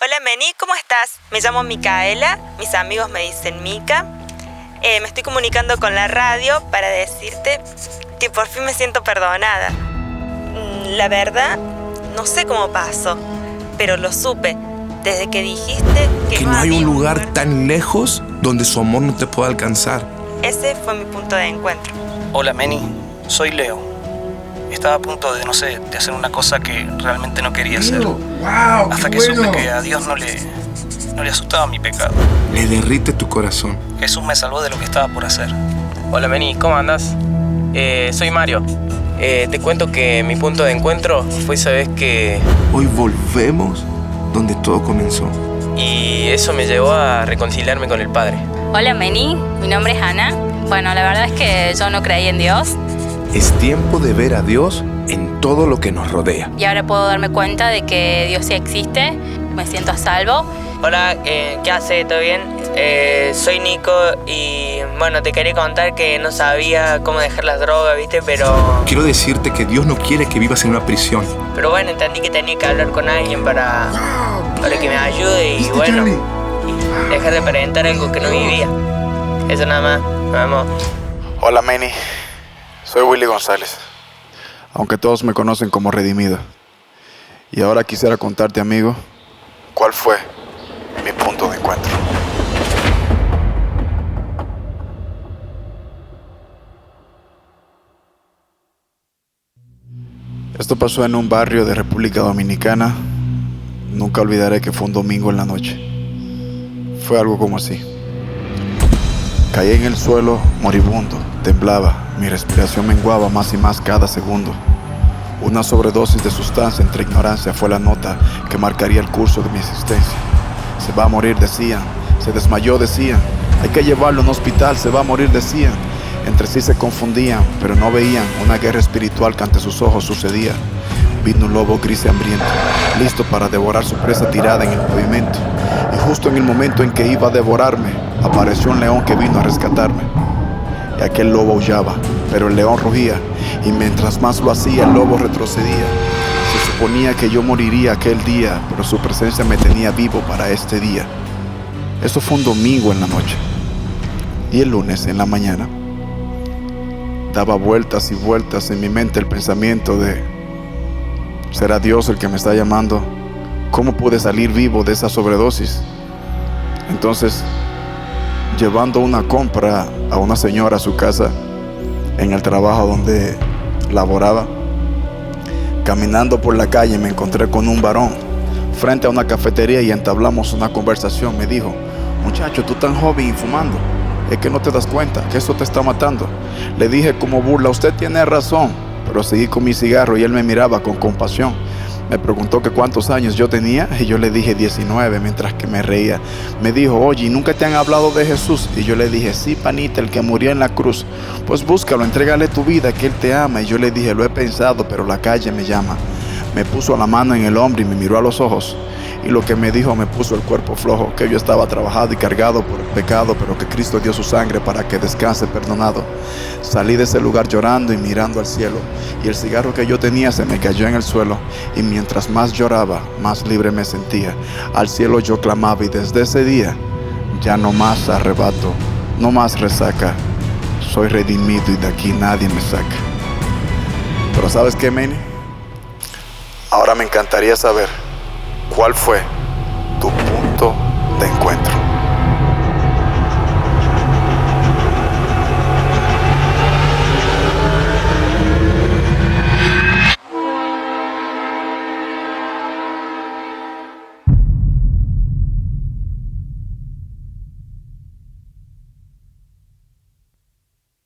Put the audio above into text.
Hola Meni, ¿cómo estás? Me llamo Micaela, mis amigos me dicen Mica. Me estoy comunicando con la radio para decirte que por fin me siento perdonada. La verdad, no sé cómo pasó, pero lo supe desde que dijiste que no hay un lugar tan lejos donde su amor no te pueda alcanzar. Ese fue mi punto de encuentro. Hola Meni, soy Leo. Estaba a punto de hacer una cosa que realmente no quería hacer. Wow, hasta que supe que a Dios no le asustaba mi pecado. Le derrite tu corazón. Jesús me salvó de lo que estaba por hacer. Hola Meni, ¿cómo andas? Soy Mario. Te cuento que mi punto de encuentro fue esa vez que... Hoy volvemos donde todo comenzó. Y eso me llevó a reconciliarme con el Padre. Hola Meni, mi nombre es Ana. Bueno, la verdad es que yo no creí en Dios. Es tiempo de ver a Dios en todo lo que nos rodea. Y ahora puedo darme cuenta de que Dios sí existe. Me siento a salvo. Hola, ¿qué haces? ¿Todo bien? Soy Nico y bueno, te quería contar que no sabía cómo dejar las drogas, ¿viste? Pero Quiero decirte que Dios no quiere que vivas en una prisión. Pero bueno, entendí que tenía que hablar con alguien para que me ayude y bueno, y dejar de aparentar algo que no vivía. Eso nada más, nos vemos. Hola Meni, soy Willy González, aunque todos me conocen como Redimido. Y ahora quisiera contarte, amigo, cuál fue mi punto de encuentro. Esto pasó en un barrio de República Dominicana. Nunca olvidaré que fue un domingo en la noche. Fue algo como así. Caí en el suelo moribundo, temblaba, mi respiración menguaba más y más cada segundo. Una sobredosis de sustancia entre ignorancia fue la nota que marcaría el curso de mi existencia. Se va a morir, decían. Se desmayó, decían. Hay que llevarlo a un hospital, se va a morir, decían. Entre sí se confundían, pero no veían una guerra espiritual que ante sus ojos sucedía. Vino un lobo gris y hambriento, listo para devorar su presa tirada en el pavimento. Y justo en el momento en que iba a devorarme, apareció un león que vino a rescatarme. Y aquel lobo aullaba, pero el león rugía, y mientras más lo hacía, el lobo retrocedía. Se suponía que yo moriría aquel día, pero su presencia me tenía vivo para este día. Eso fue un domingo en la noche. Y el lunes en la mañana, daba vueltas y vueltas en mi mente el pensamiento de: ¿será Dios el que me está llamando? ¿Cómo pude salir vivo de esa sobredosis? Entonces, llevando una compra a una señora a su casa, en el trabajo donde laboraba, caminando por la calle me encontré con un varón frente a una cafetería y entablamos una conversación. Me dijo: muchacho, tú tan joven y fumando, es que no te das cuenta que eso te está matando. Le dije como burla: usted tiene razón, pero seguí con mi cigarro y él me miraba con compasión. Me preguntó que cuántos años yo tenía y yo le dije 19 mientras que me reía. Me dijo: oye, ¿y nunca te han hablado de Jesús? Y yo le dije: sí, panita, el que murió en la cruz. Pues búscalo, entrégale tu vida, que Él te ama. Y yo le dije: lo he pensado, pero la calle me llama. Me puso la mano en el hombro y me miró a los ojos. Y lo que me dijo me puso el cuerpo flojo, que yo estaba trabajado y cargado por el pecado, pero que Cristo dio su sangre para que descanse perdonado. Salí de ese lugar llorando y mirando al cielo, y el cigarro que yo tenía se me cayó en el suelo, y mientras más lloraba, más libre me sentía. Al cielo yo clamaba, y desde ese día ya no más arrebato, no más resaca. Soy redimido y de aquí nadie me saca. Pero ¿sabes qué, Manny? Ahora me encantaría saber cuál fue tu punto de encuentro.